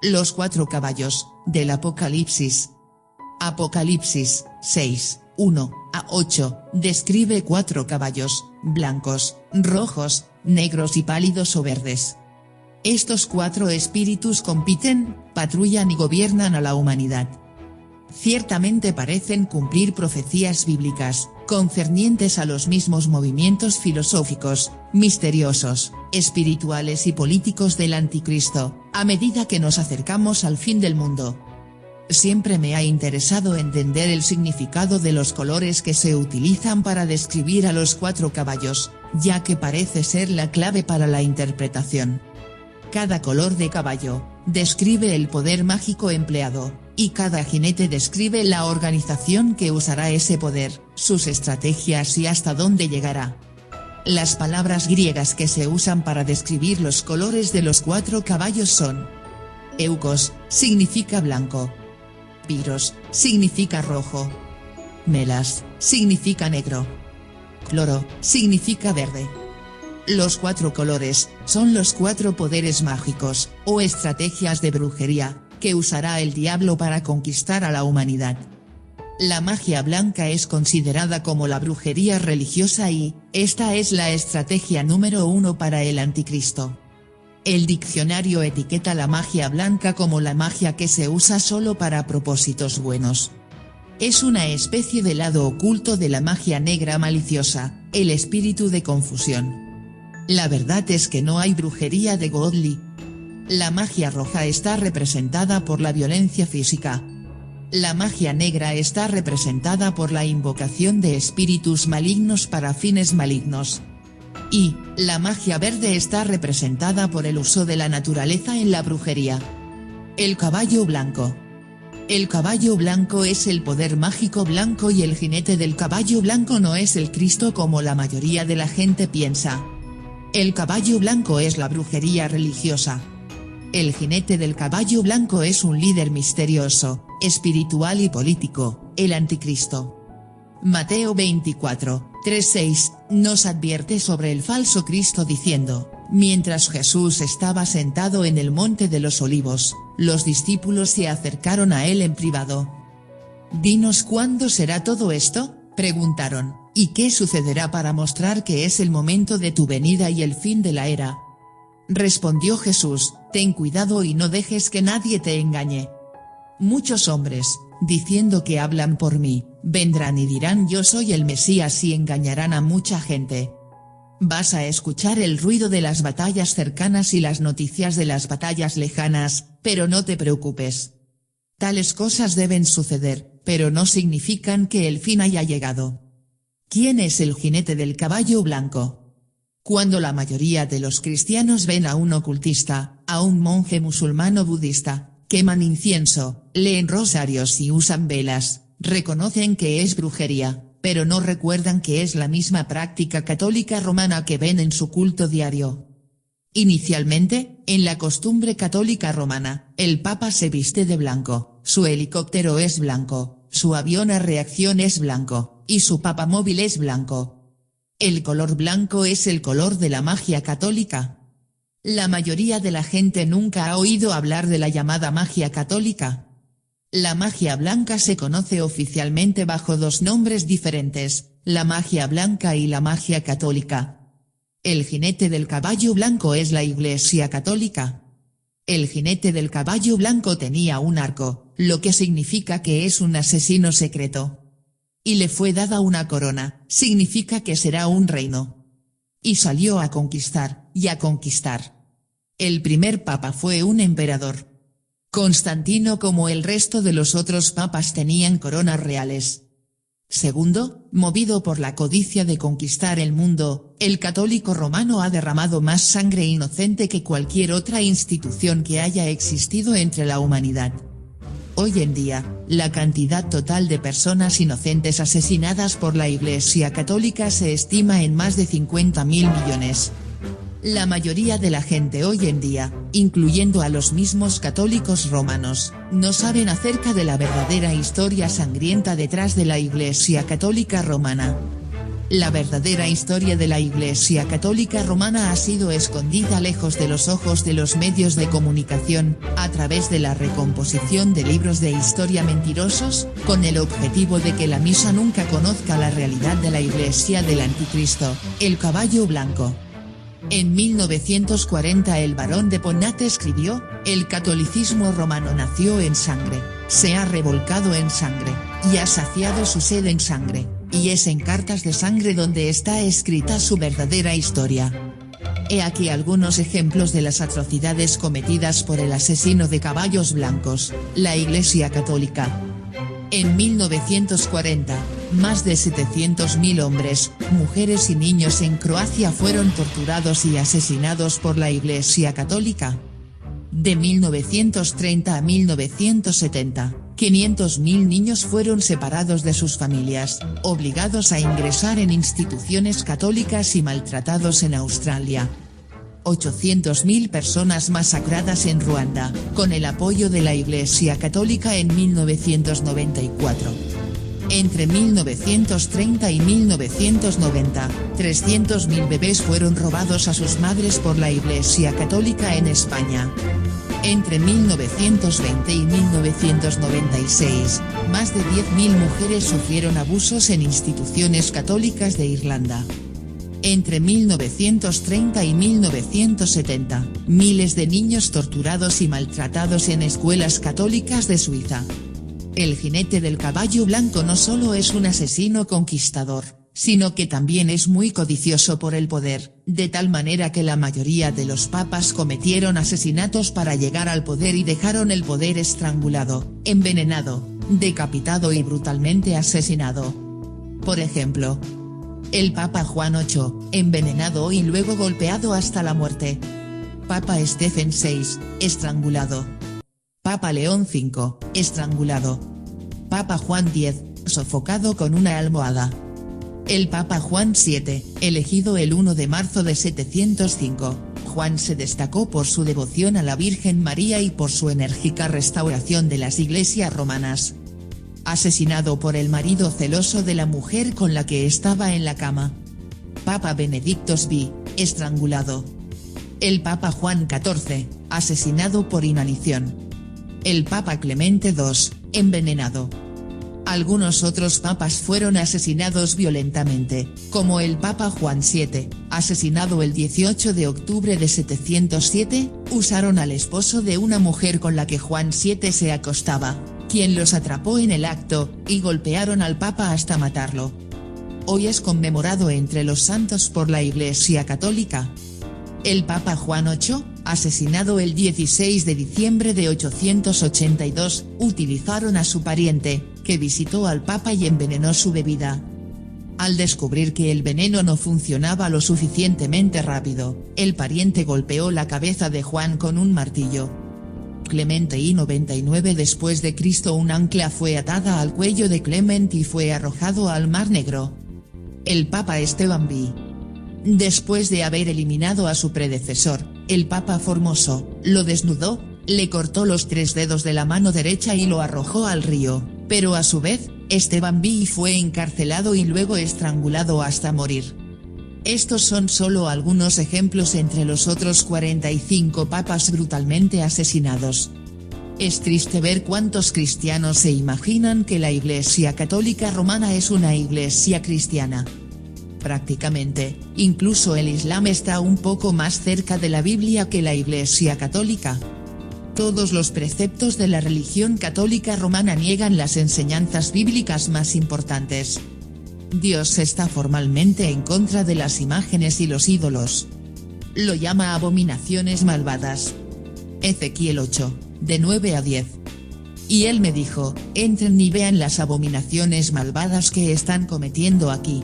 Los 4 caballos, del Apocalipsis. Apocalipsis, 6, 1 a 8, describe 4 caballos, blancos, rojos, negros y pálidos o verdes. Estos 4 espíritus compiten, patrullan y gobiernan a la humanidad. Ciertamente parecen cumplir profecías bíblicas, concernientes a los mismos movimientos filosóficos, misteriosos, espirituales y políticos del Anticristo, a medida que nos acercamos al fin del mundo. Siempre me ha interesado entender el significado de los colores que se utilizan para describir a los 4 caballos, ya que parece ser la clave para la interpretación. Cada color de caballo, describe el poder mágico empleado, y cada jinete describe la organización que usará ese poder, sus estrategias y hasta dónde llegará. Las palabras griegas que se usan para describir los colores de los 4 caballos son: Eukos, significa blanco. Piros, significa rojo. Melas, significa negro. Cloro, significa verde. Los 4 colores, son los 4 poderes mágicos, o estrategias de brujería, que usará el diablo para conquistar a la humanidad. La magia blanca es considerada como la brujería religiosa y, esta es la estrategia número 1 para el Anticristo. El diccionario etiqueta la magia blanca como la magia que se usa solo para propósitos buenos. Es una especie de lado oculto de la magia negra maliciosa, el espíritu de confusión. La verdad es que no hay brujería de Godly. La magia roja está representada por la violencia física. La magia negra está representada por la invocación de espíritus malignos para fines malignos. Y, la magia verde está representada por el uso de la naturaleza en la brujería. El caballo blanco. El caballo blanco es el poder mágico blanco y el jinete del caballo blanco no es el Cristo como la mayoría de la gente piensa. El caballo blanco es la brujería religiosa. El jinete del caballo blanco es un líder misterioso, espiritual y político, el Anticristo. Mateo 24, 3-6, nos advierte sobre el falso Cristo diciendo: mientras Jesús estaba sentado en el monte de los olivos, los discípulos se acercaron a él en privado. «Dinos cuándo será todo esto», preguntaron, «y qué sucederá para mostrar que es el momento de tu venida y el fin de la era». Respondió Jesús: «Ten cuidado y no dejes que nadie te engañe. Muchos hombres, diciendo que hablan por mí, vendrán y dirán yo soy el Mesías y engañarán a mucha gente. Vas a escuchar el ruido de las batallas cercanas y las noticias de las batallas lejanas, pero no te preocupes. Tales cosas deben suceder, pero no significan que el fin haya llegado». ¿Quién es el jinete del caballo blanco? Cuando la mayoría de los cristianos ven a un ocultista, a un monje musulmán o budista, queman incienso, leen rosarios y usan velas, reconocen que es brujería, pero no recuerdan que es la misma práctica católica romana que ven en su culto diario. Inicialmente, en la costumbre católica romana, el Papa se viste de blanco, su helicóptero es blanco, su avión a reacción es blanco, y su papamóvil es blanco. El color blanco es el color de la magia católica. La mayoría de la gente nunca ha oído hablar de la llamada magia católica. La magia blanca se conoce oficialmente bajo 2 nombres diferentes, la magia blanca y la magia católica. El jinete del caballo blanco es la Iglesia católica. El jinete del caballo blanco tenía un arco, lo que significa que es un asesino secreto. Y le fue dada una corona, significa que será un reino. Y salió a conquistar, y a conquistar. El primer papa fue un emperador. Constantino, como el resto de los otros papas, tenían coronas reales. Segundo, movido por la codicia de conquistar el mundo, el católico romano ha derramado más sangre inocente que cualquier otra institución que haya existido entre la humanidad. Hoy en día, la cantidad total de personas inocentes asesinadas por la Iglesia católica se estima en más de 50.000 millones. La mayoría de la gente hoy en día, incluyendo a los mismos católicos romanos, no saben acerca de la verdadera historia sangrienta detrás de la Iglesia católica romana. La verdadera historia de la Iglesia Católica Romana ha sido escondida lejos de los ojos de los medios de comunicación, a través de la recomposición de libros de historia mentirosos, con el objetivo de que la misa nunca conozca la realidad de la Iglesia del Anticristo, el caballo blanco. En 1940 el barón de Ponat escribió: el catolicismo romano nació en sangre, se ha revolcado en sangre, y ha saciado su sed en sangre, y es en cartas de sangre donde está escrita su verdadera historia. He aquí algunos ejemplos de las atrocidades cometidas por el asesino de caballos blancos, la Iglesia Católica. En 1940, más de 700.000 hombres, mujeres y niños en Croacia fueron torturados y asesinados por la Iglesia Católica. De 1930 a 1970, 500.000 niños fueron separados de sus familias, obligados a ingresar en instituciones católicas y maltratados en Australia. 800.000 personas masacradas en Ruanda, con el apoyo de la Iglesia Católica en 1994. Entre 1930 y 1990, 300.000 bebés fueron robados a sus madres por la Iglesia Católica en España. Entre 1920 y 1996, más de 10.000 mujeres sufrieron abusos en instituciones católicas de Irlanda. Entre 1930 y 1970, miles de niños torturados y maltratados en escuelas católicas de Suiza. El jinete del caballo blanco no solo es un asesino conquistador, sino que también es muy codicioso por el poder, de tal manera que la mayoría de los papas cometieron asesinatos para llegar al poder y dejaron el poder estrangulado, envenenado, decapitado y brutalmente asesinado. Por ejemplo, el Papa Juan VIII, envenenado y luego golpeado hasta la muerte. Papa Stephen VI, estrangulado. Papa León V, estrangulado. Papa Juan X, sofocado con una almohada. El Papa Juan VII, elegido el 1 de marzo de 705, Juan se destacó por su devoción a la Virgen María y por su enérgica restauración de las iglesias romanas. Asesinado por el marido celoso de la mujer con la que estaba en la cama. Papa Benedicto VI, estrangulado. El Papa Juan XIV, asesinado por inanición. El Papa Clemente II, envenenado. Algunos otros papas fueron asesinados violentamente, como el Papa Juan VII, asesinado el 18 de octubre de 707, usaron al esposo de una mujer con la que Juan VII se acostaba, quien los atrapó en el acto, y golpearon al Papa hasta matarlo. Hoy es conmemorado entre los santos por la Iglesia Católica. El Papa Juan VIII, asesinado el 16 de diciembre de 882, utilizaron a su pariente, que visitó al Papa y envenenó su bebida. Al descubrir que el veneno no funcionaba lo suficientemente rápido, el pariente golpeó la cabeza de Juan con un martillo. Clemente I 99 después de Cristo, un ancla fue atada al cuello de Clement y fue arrojado al Mar Negro. El Papa Esteban V, después de haber eliminado a su predecesor, el Papa Formoso, lo desnudó, le cortó los 3 dedos de la mano derecha y lo arrojó al río, pero a su vez, Esteban V fue encarcelado y luego estrangulado hasta morir. Estos son solo algunos ejemplos entre los otros 45 papas brutalmente asesinados. Es triste ver cuántos cristianos se imaginan que la Iglesia Católica Romana es una iglesia cristiana. Prácticamente, incluso el Islam está un poco más cerca de la Biblia que la Iglesia Católica. Todos los preceptos de la religión católica romana niegan las enseñanzas bíblicas más importantes. Dios está formalmente en contra de las imágenes y los ídolos. Lo llama abominaciones malvadas. Ezequiel 8, de 9 a 10. Y él me dijo, entren y vean las abominaciones malvadas que están cometiendo aquí.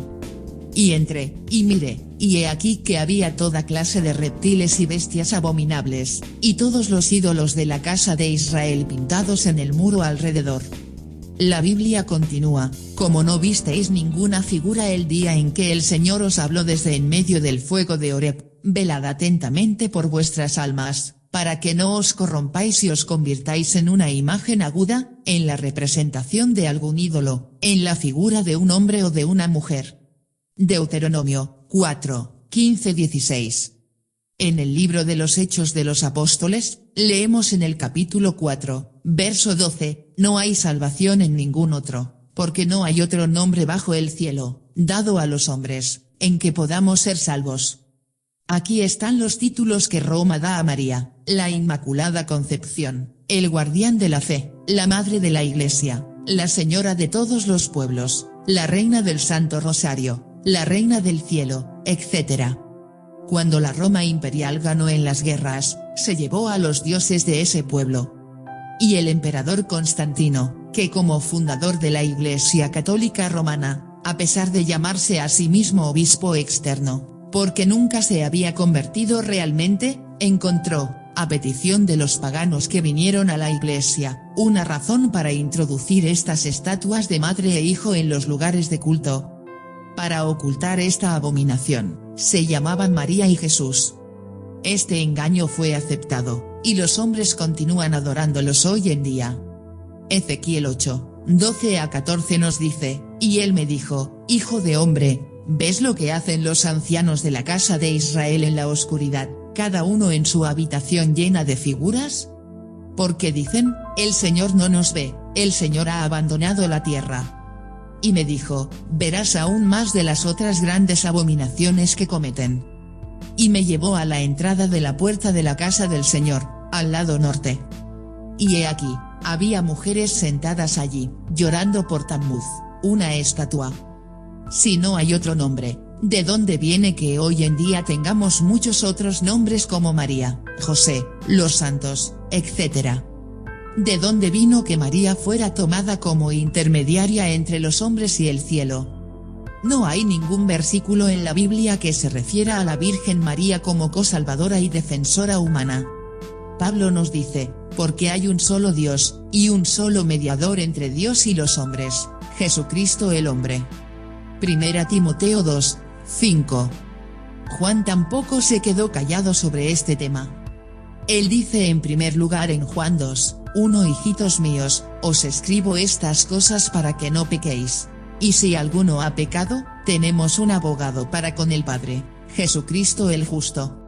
Y entré, y miré, y he aquí que había toda clase de reptiles y bestias abominables, y todos los ídolos de la casa de Israel pintados en el muro alrededor. La Biblia continúa, como no visteis ninguna figura el día en que el Señor os habló desde en medio del fuego de Horeb, velad atentamente por vuestras almas, para que no os corrompáis y os convirtáis en una imagen aguda, en la representación de algún ídolo, en la figura de un hombre o de una mujer. Deuteronomio 4, 15-16. En el libro de los Hechos de los Apóstoles, leemos en el capítulo 4, verso 12, no hay salvación en ningún otro, porque no hay otro nombre bajo el cielo, dado a los hombres, en que podamos ser salvos. Aquí están los títulos que Roma da a María, la Inmaculada Concepción, el guardián de la fe, la madre de la Iglesia, la señora de todos los pueblos, la reina del Santo Rosario, la reina del cielo, etc. Cuando la Roma imperial ganó en las guerras, se llevó a los dioses de ese pueblo. Y el emperador Constantino, que como fundador de la Iglesia Católica Romana, a pesar de llamarse a sí mismo obispo externo, porque nunca se había convertido realmente, encontró, a petición de los paganos que vinieron a la iglesia, una razón para introducir estas estatuas de madre e hijo en los lugares de culto. Para ocultar esta abominación, se llamaban María y Jesús. Este engaño fue aceptado, y los hombres continúan adorándolos hoy en día. Ezequiel 8, 12-14 nos dice, y él me dijo, hijo de hombre, ¿ves lo que hacen los ancianos de la casa de Israel en la oscuridad, cada uno en su habitación llena de figuras? Porque dicen, el Señor no nos ve, el Señor ha abandonado la tierra. Y me dijo, verás aún más de las otras grandes abominaciones que cometen. Y me llevó a la entrada de la puerta de la casa del Señor, al lado norte. Y he aquí, había mujeres sentadas allí, llorando por Tammuz, una estatua. Si no hay otro nombre, ¿de dónde viene que hoy en día tengamos muchos otros nombres como María, José, los santos, etc.? ¿De dónde vino que María fuera tomada como intermediaria entre los hombres y el cielo? No hay ningún versículo en la Biblia que se refiera a la Virgen María como cosalvadora y defensora humana. Pablo nos dice, porque hay un solo Dios, y un solo mediador entre Dios y los hombres, Jesucristo el hombre. 1 Timoteo 2, 5. Juan tampoco se quedó callado sobre este tema. Él dice en primer lugar en Juan 2, 1 hijitos míos, os escribo estas cosas para que no pequéis. Y si alguno ha pecado, tenemos un abogado para con el Padre, Jesucristo el justo.